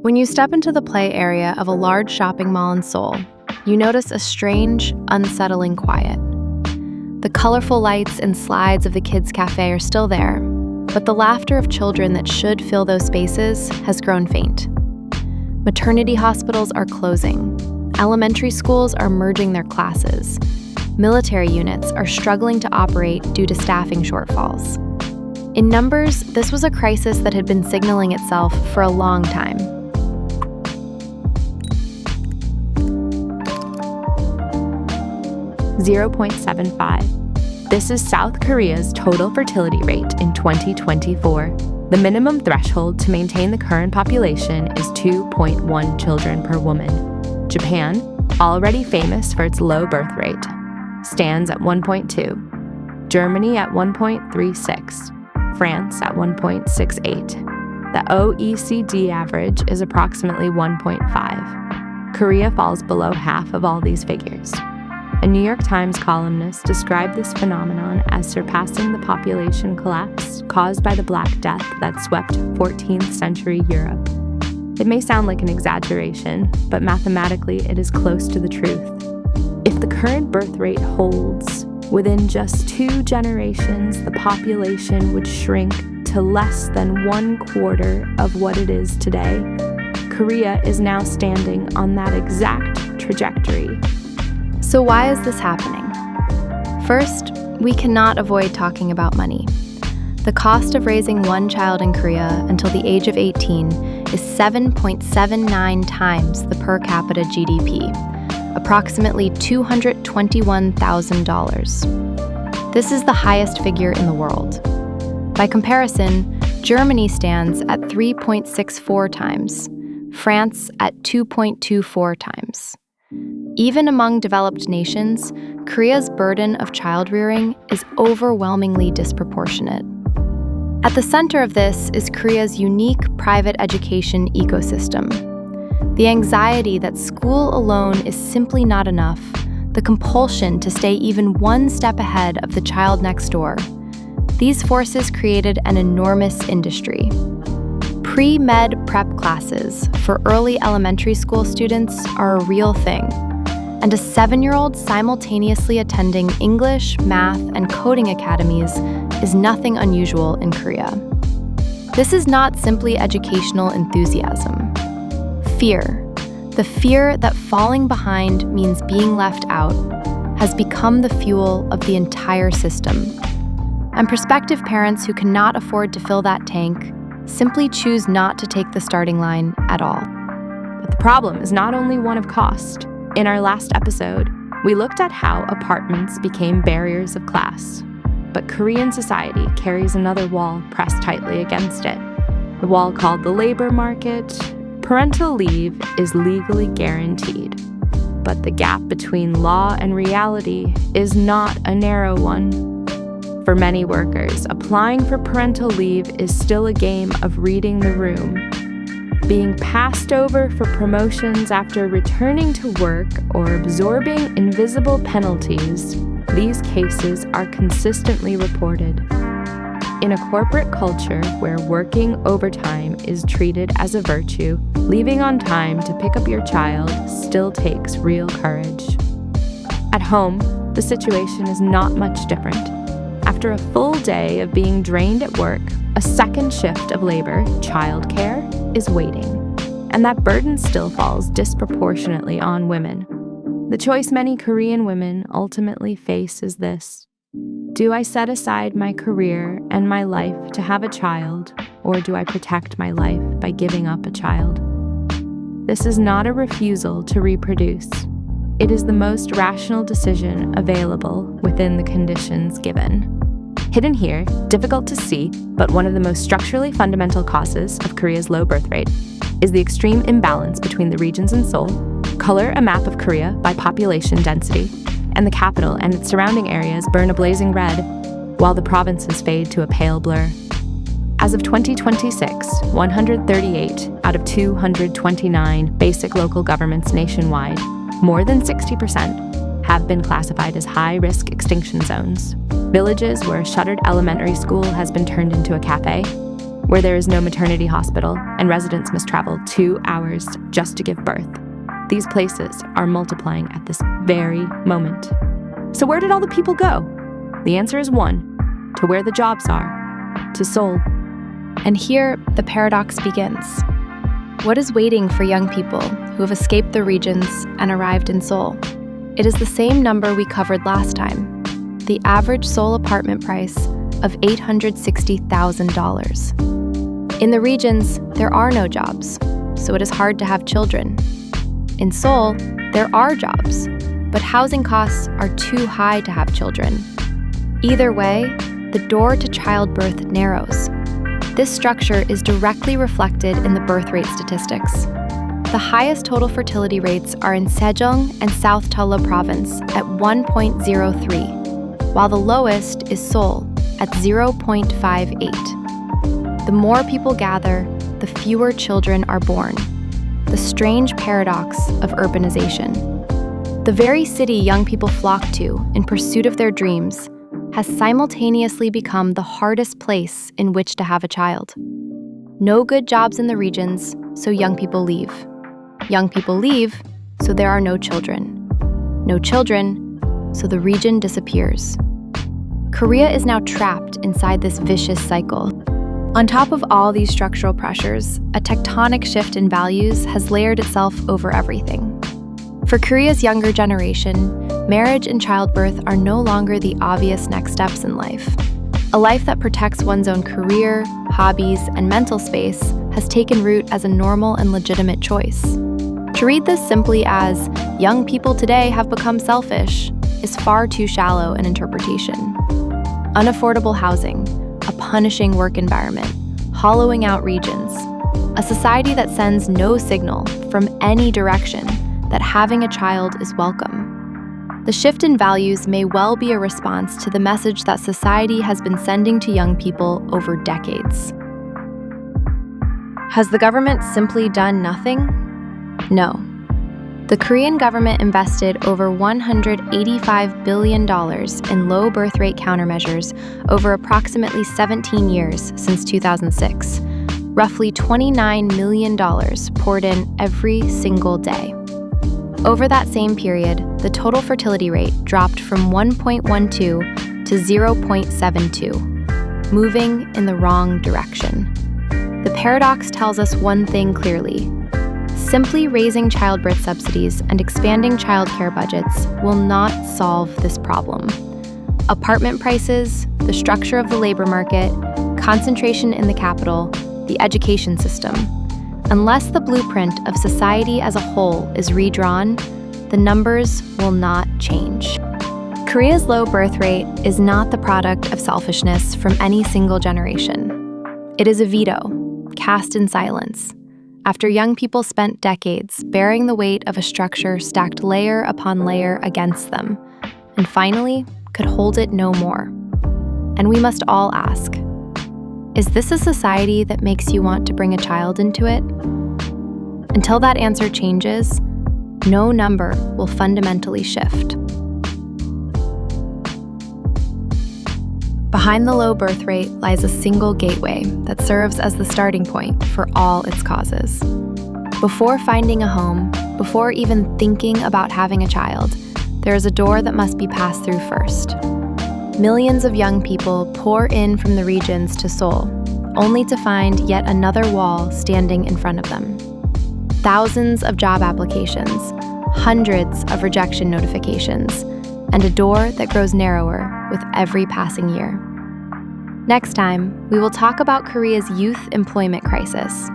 When you step into the play area of a large shopping mall in Seoul, you notice a strange, unsettling quiet. The colorful lights and slides of the kids' cafe are still there, but the laughter of children that should fill those spaces has grown faint. Maternity hospitals are closing. Elementary schools are merging their classes. Military units are struggling to operate due to staffing shortfalls. In numbers, this was a crisis that had been signaling itself for a long time. .75. This is South Korea's total fertility rate in 2024. The minimum threshold to maintain the current population is 2.1 children per woman. Japan, already famous for its low birth rate, stands at 1.2. Germany at 1.36. France at 1.68. The OECD average is approximately 1.5. Korea falls below half of all these figures. A New York Times columnist described this phenomenon as surpassing the population collapse caused by the Black Death that swept 14th century Europe. It may sound like an exaggeration, but mathematically it is close to the truth. If the current birth rate holds, within just 2 generations, the population would shrink to less than 1/4 of what it is today. Korea is now standing on that exact trajectory. So why is this happening? First, we cannot avoid talking about money. The cost of raising one child in Korea until the age of 18 is 7.79 times the per capita GDP, approximately $221,000. This is the highest figure in the world. By comparison, Germany stands at 3.64 times, France at 2.24 times. Even among developed nations, Korea's burden of child-rearing is overwhelmingly disproportionate. At the center of this is Korea's unique private education ecosystem. The anxiety that school alone is simply not enough, the compulsion to stay even one step ahead of the child next door. These forces created an enormous industry. Pre-med prep classes for early elementary school students are a real thing, and a 7-year-old simultaneously attending English, math, and coding academies is nothing unusual in Korea. This is not simply educational enthusiasm. Fear, the fear that falling behind means being left out, has become the fuel of the entire system. And prospective parents who cannot afford to fill that tank simply choose not to take the starting line at all. But the problem is not only one of cost. In our last episode, we looked at how apartments became barriers of class. But Korean society carries another wall pressed tightly against it. The wall called the labor market. Parental leave is legally guaranteed. But the gap between law and reality is not a narrow one. For many workers, applying for parental leave is still a game of reading the room. Being passed over for promotions after returning to work or absorbing invisible penalties, these cases are consistently reported. In a corporate culture where working overtime is treated as a virtue, leaving on time to pick up your child still takes real courage. At home, the situation is not much different. After a full day of being drained at work, a second shift of labor, childcare, is waiting. And that burden still falls disproportionately on women. The choice many Korean women ultimately face is this: do I set aside my career and my life to have a child, or do I protect my life by giving up a child? This is not a refusal to reproduce. It is the most rational decision available within the conditions given. Hidden here, difficult to see, but one of the most structurally fundamental causes of Korea's low birth rate is the extreme imbalance between the regions in Seoul. Color a map of Korea by population density, and the capital and its surrounding areas burn a blazing red, while the provinces fade to a pale blur. As of 2026, 138 out of 229 basic local governments nationwide, more than 60%, have been classified as high-risk extinction zones. Villages where a shuttered elementary school has been turned into a cafe, where there is no maternity hospital and residents must travel 2 hours just to give birth. These places are multiplying at this very moment. So where did all the people go? The answer is one, to where the jobs are, to Seoul. And here, the paradox begins. What is waiting for young people who have escaped the regions and arrived in Seoul? It is the same number we covered last time, the average Seoul apartment price of $860,000. In the regions, there are no jobs, so it is hard to have children. In Seoul, there are jobs, but housing costs are too high to have children. Either way, the door to childbirth narrows. This structure is directly reflected in the birth rate statistics. The highest total fertility rates are in Sejong and South Jeolla Province at 1.03, while the lowest is Seoul at 0.58. The more people gather, the fewer children are born. The strange paradox of urbanization. The very city young people flock to in pursuit of their dreams has simultaneously become the hardest place in which to have a child. No good jobs in the regions, so young people leave. Young people leave, so there are no children. No children, so the region disappears. Korea is now trapped inside this vicious cycle. On top of all these structural pressures, a tectonic shift in values has layered itself over everything. For Korea's younger generation, marriage and childbirth are no longer the obvious next steps in life. A life that protects one's own career, hobbies, and mental space has taken root as a normal and legitimate choice. To read this simply as, young people today have become selfish, is far too shallow an interpretation. Unaffordable housing, a punishing work environment, hollowing out regions, a society that sends no signal from any direction that having a child is welcome. The shift in values may well be a response to the message that society has been sending to young people over decades. Has the government simply done nothing? No. The Korean government invested over $185 billion in low birth rate countermeasures over approximately 17 years since 2006. Roughly $29 million poured in every single day. Over that same period, the total fertility rate dropped from 1.12 to 0.72, moving in the wrong direction. The paradox tells us one thing clearly. Simply raising childbirth subsidies and expanding childcare budgets will not solve this problem. Apartment prices, the structure of the labor market, concentration in the capital, the education system. Unless the blueprint of society as a whole is redrawn, the numbers will not change. Korea's low birth rate is not the product of selfishness from any single generation. It is a veto, cast in silence, after young people spent decades bearing the weight of a structure stacked layer upon layer against them, and finally could hold it no more. And we must all ask, is this a society that makes you want to bring a child into it? Until that answer changes, no number will fundamentally shift. Behind the low birth rate lies a single gateway that serves as the starting point for all its causes. Before finding a home, before even thinking about having a child, there is a door that must be passed through first. Millions of young people pour in from the regions to Seoul, only to find yet another wall standing in front of them. Thousands of job applications, hundreds of rejection notifications, and a door that grows narrower with every passing year. Next time, we will talk about Korea's youth employment crisis,